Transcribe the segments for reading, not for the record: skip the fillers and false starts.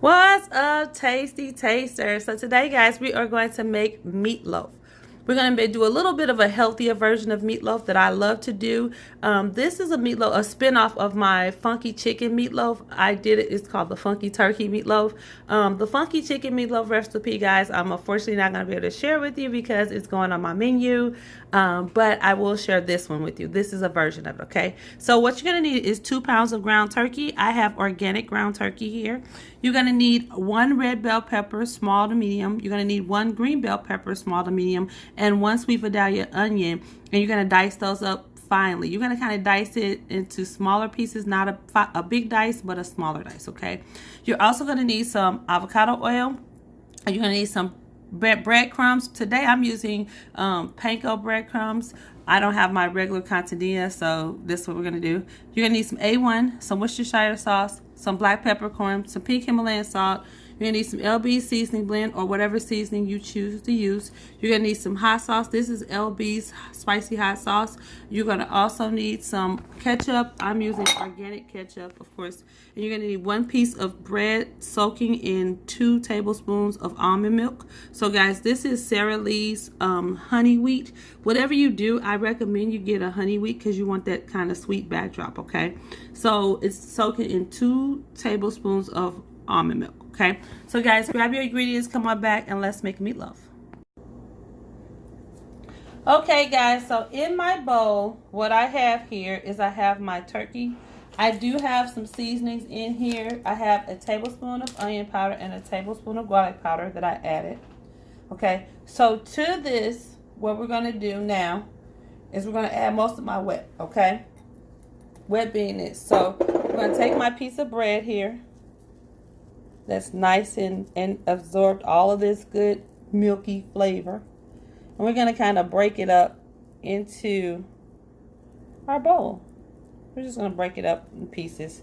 What's up, tasty tasters? So today, guys, we are going to make meatloaf. We're going to do a little bit of a healthier version of meatloaf that I love to do. This is a meatloaf, a spin-off of my funky chicken meatloaf. I did it. It's called the funky turkey meatloaf. The funky chicken meatloaf recipe, guys, I'm unfortunately not going to be able to share with you because it's going on my menu. But I will share this one with you. This is a version of it, okay? So what you're going to need is 2 pounds of ground turkey. I have organic ground turkey here. You're going to need 1 red bell pepper, small to medium. You're going to need 1 green bell pepper, small to medium, and 1 sweet Vadalia onion. And you're going to dice those up finely. You're going to kind of dice it into smaller pieces, not a big dice, but a smaller dice, okay? You're also going to need some avocado oil. And you're going to need some breadcrumbs. Today I'm using Panko breadcrumbs. I don't have my regular contadina, so this is what we're going to do. You're going to need some A1, some Worcestershire sauce, some black peppercorn, some pink Himalayan salt. You're going to need some LB's Seasoning Blend or whatever seasoning you choose to use. You're going to need some hot sauce. This is LB's spicy hot sauce. You're going to also need some ketchup. I'm using organic ketchup, of course. And you're going to need 1 piece of bread soaking in 2 tablespoons of almond milk. So, guys, this is Sara Lee's honey wheat. Whatever you do, I recommend you get a honey wheat because you want that kind of sweet backdrop, okay? So, it's soaking in 2 tablespoons of almond milk. Okay, so guys, grab your ingredients, come on back, and let's make meatloaf. Okay, guys, so in my bowl, what I have here is I have my turkey. I do have some seasonings in here. I have a tablespoon of onion powder and a tablespoon of garlic powder that I added. Okay, so to this, what we're going to do now is we're going to add most of my wet, okay? Wet being this. So we're going to take my piece of bread here. That's nice and absorbed all of this good milky flavor. And we're going to kind of break it up into our bowl. We're just going to break it up in pieces.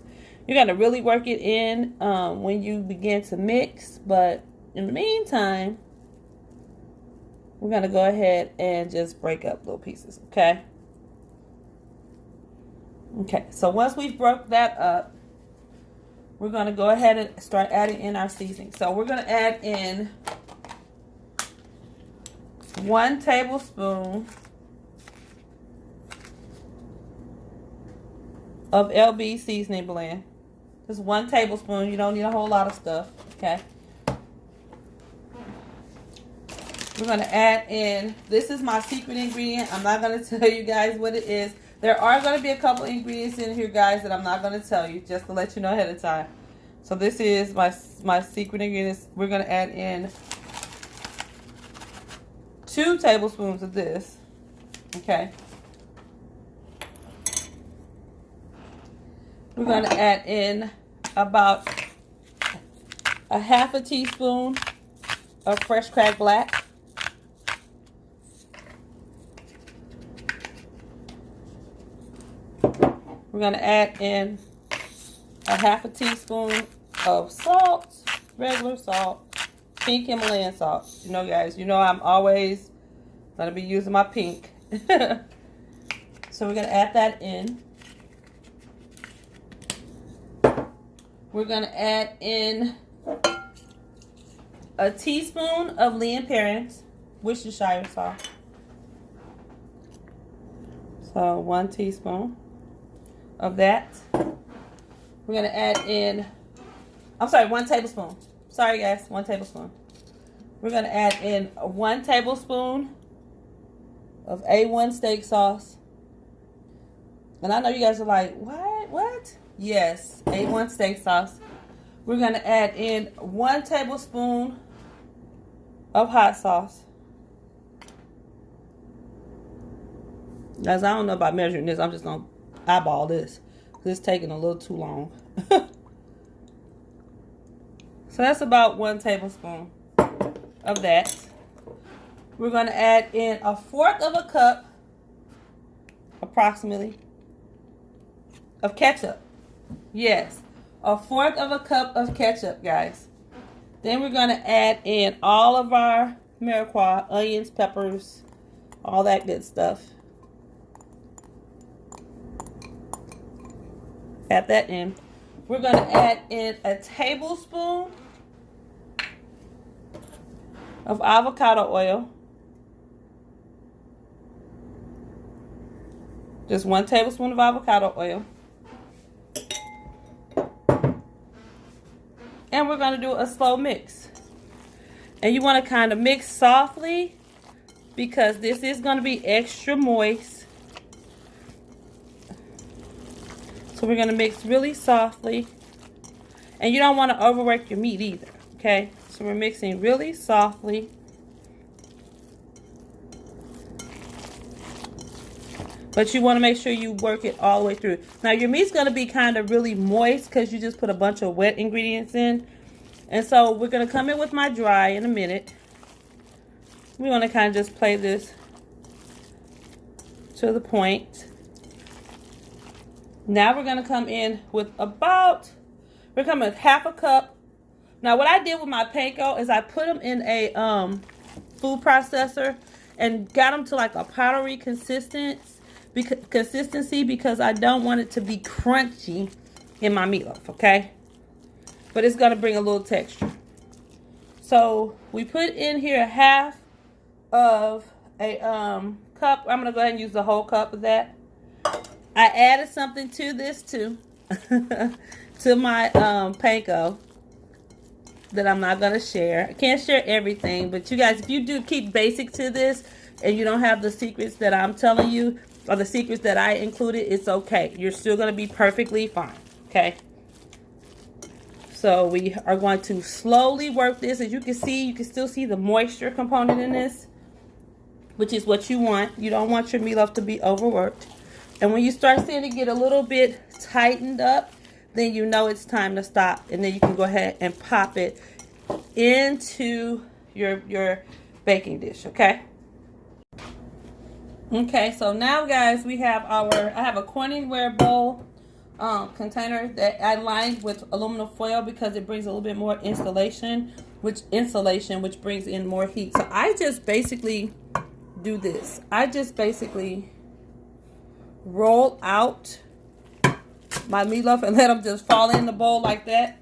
You're going to really work it in when you begin to mix. But in the meantime, we're going to go ahead and just break up little pieces. Okay? Okay. So once we've broke that up, we're going to go ahead and start adding in our seasoning. So we're going to add in 1 tablespoon of LB's Seasoning Blend. Just 1 tablespoon. You don't need a whole lot of stuff. Okay. We're going to add in, this is my secret ingredient. I'm not going to tell you guys what it is. There are going to be a couple ingredients in here, guys, that I'm not going to tell you, just to let you know ahead of time. So this is my secret ingredients. We're going to add in 2 tablespoons of this. Okay. We're going to add in about a ½ teaspoon of fresh cracked black. We're going to add in a ½ teaspoon of salt, regular salt, pink Himalayan salt. You know, guys, you know I'm always going to be using my pink. So we're going to add that in. We're going to add in a teaspoon of Lee and Perrins, Worcestershire sauce. So 1 teaspoon of that. We're going to add in, 1 tablespoon. Sorry, guys, 1 tablespoon. We're going to add in 1 tablespoon of A1 steak sauce. And I know you guys are like, what? Yes, A1 steak sauce. We're going to add in 1 tablespoon of hot sauce. Guys, I don't know about measuring this. I'm just going to eyeball this. It's taking a little too long. So that's about 1 tablespoon of that. We're going to add in 1/4 cup, approximately, of ketchup. Yes, 1/4 cup of ketchup, guys. Then we're going to add in all of our mirepoix, onions, peppers, all that good stuff. Add that in. We're going to add in a tablespoon of avocado oil. Just 1 tablespoon of avocado oil. And we're going to do a slow mix. And you want to kind of mix softly because this is going to be extra moist. So we're going to mix really softly. And you don't want to overwork your meat either, okay? So we're mixing really softly. But you want to make sure you work it all the way through. Now your meat's going to be kind of really moist because you just put a bunch of wet ingredients in. And so we're going to come in with my dry in a minute. We want to kind of just play this to the point. Now we're going to come in with we're coming with half a cup. Now what I did with my panko is I put them in a food processor and got them to like a powdery consistency because I don't want it to be crunchy in my meatloaf, okay? But it's going to bring a little texture. So we put in here half of a cup. I'm going to go ahead and use the whole cup of that. I added something to this too, to my panko that I'm not going to share. I can't share everything, but you guys, if you do keep basic to this and you don't have the secrets that I'm telling you or the secrets that I included, it's okay. You're still going to be perfectly fine, okay? So we are going to slowly work this. As you can see, you can still see the moisture component in this, which is what you want. You don't want your meatloaf to be overworked. And when you start seeing it get a little bit tightened up, then you know it's time to stop. And then you can go ahead and pop it into your baking dish, okay? Okay, so now guys, we have I have a Corningware bowl container that I lined with aluminum foil because it brings a little bit more insulation, which brings in more heat. So I just basically do this. I just basically roll out my meatloaf and let them just fall in the bowl like that.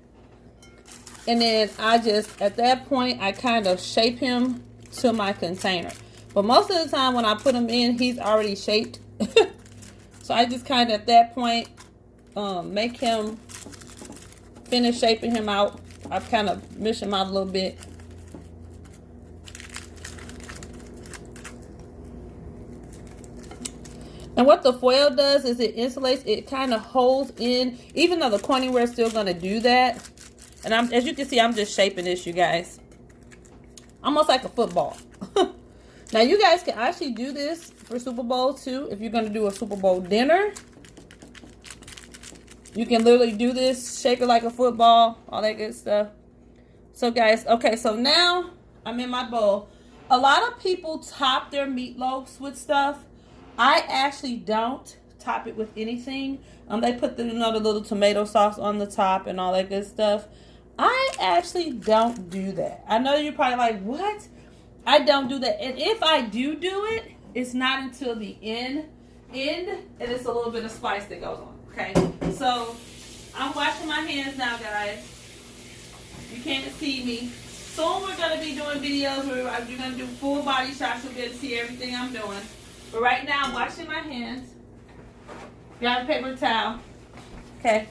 And then I just, at that point, I kind of shape him to my container. But most of the time when I put him in, he's already shaped. So I just kind of, at that point, make him, finish shaping him out. I've kind of mished him out a little bit. And what the foil does is it insulates, it kind of holds in, even though the Corningware is still going to do that. And as you can see, I'm just shaping this, you guys. Almost like a football. Now, you guys can actually do this for Super Bowl, too. If you're going to do a Super Bowl dinner, you can literally do this, shape it like a football, all that good stuff. So, guys, okay, so now I'm in my bowl. A lot of people top their meatloafs with stuff. I actually don't top it with anything. They put the little tomato sauce on the top and all that good stuff. I actually don't do that. I know you're probably like, what? I don't do that. And if I do it, it's not until the end, and it's a little bit of spice that goes on, okay? So, I'm washing my hands now, guys. You can't see me. Soon we're going to be doing videos where you're going to do full body shots. You'll be able to see everything I'm doing. But right now, I'm washing my hands. Got a paper towel. Okay.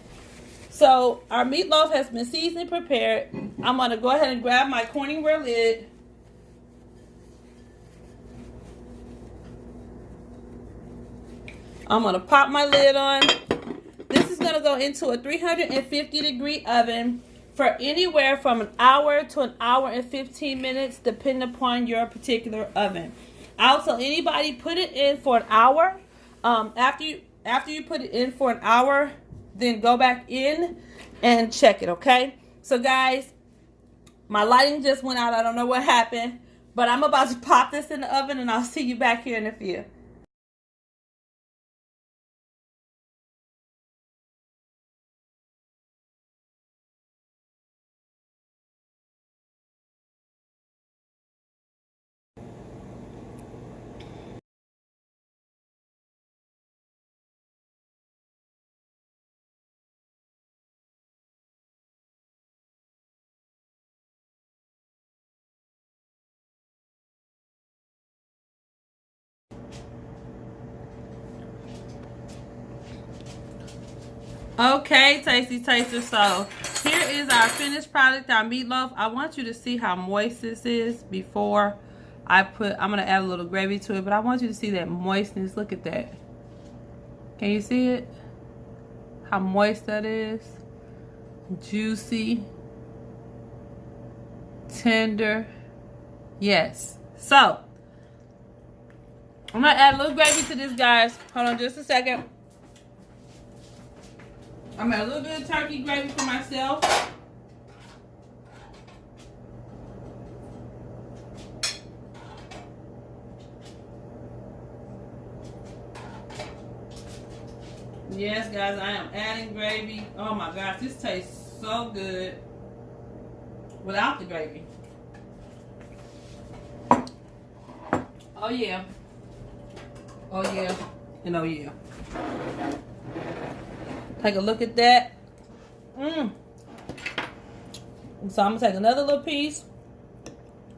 So, our meatloaf has been seasoned and prepared. I'm going to go ahead and grab my Corningware lid. I'm going to pop my lid on. This is going to go into a 350-degree oven for anywhere from an hour to an hour and 15 minutes, depending upon your particular oven. I'll tell anybody, put it in for an hour. After you put it in for an hour, then go back in and check it, okay? So, guys, my lighting just went out. I don't know what happened, but I'm about to pop this in the oven, and I'll see you back here in a few. Okay, tasty tasters. So here is our finished product, our meatloaf. I want you to see how moist this is before I'm gonna add a little gravy to it, but I want you to see that moistness. Look at that. Can you see it? How moist that is. Juicy. Tender. Yes. So I'm gonna add a little gravy to this, guys. Hold on just a second. I'm gonna add a little bit of turkey gravy for myself. Yes, guys, I am adding gravy. Oh my gosh, this tastes so good without the gravy. Oh yeah. Oh yeah. And oh yeah. Take a look at that. So I'm gonna take another little piece.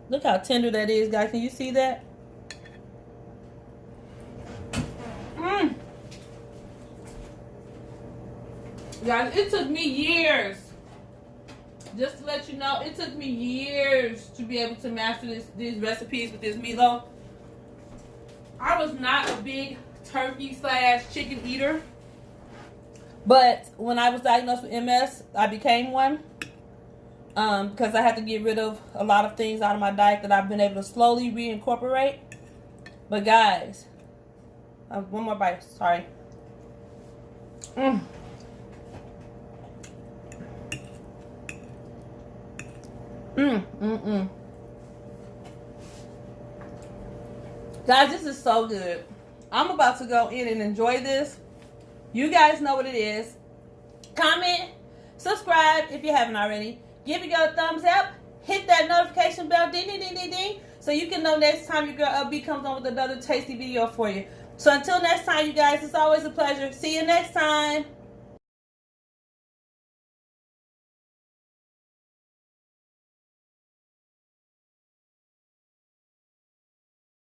Look how tender that is, guys. Can you see that? Guys, it took me years. Just to let you know, it took me years to be able to master these recipes with this meatloaf. I was not a big turkey/chicken eater. But when I was diagnosed with MS, I became one. Because I had to get rid of a lot of things out of my diet that I've been able to slowly reincorporate. But guys, one more bite, sorry. Guys, this is so good. I'm about to go in and enjoy this. You guys know what it is. Comment, subscribe if you haven't already. Give it a thumbs up. Hit that notification bell, ding, ding, ding, ding, ding, so you can know next time your girl LB comes on with another tasty video for you. So until next time, you guys, it's always a pleasure. See you next time.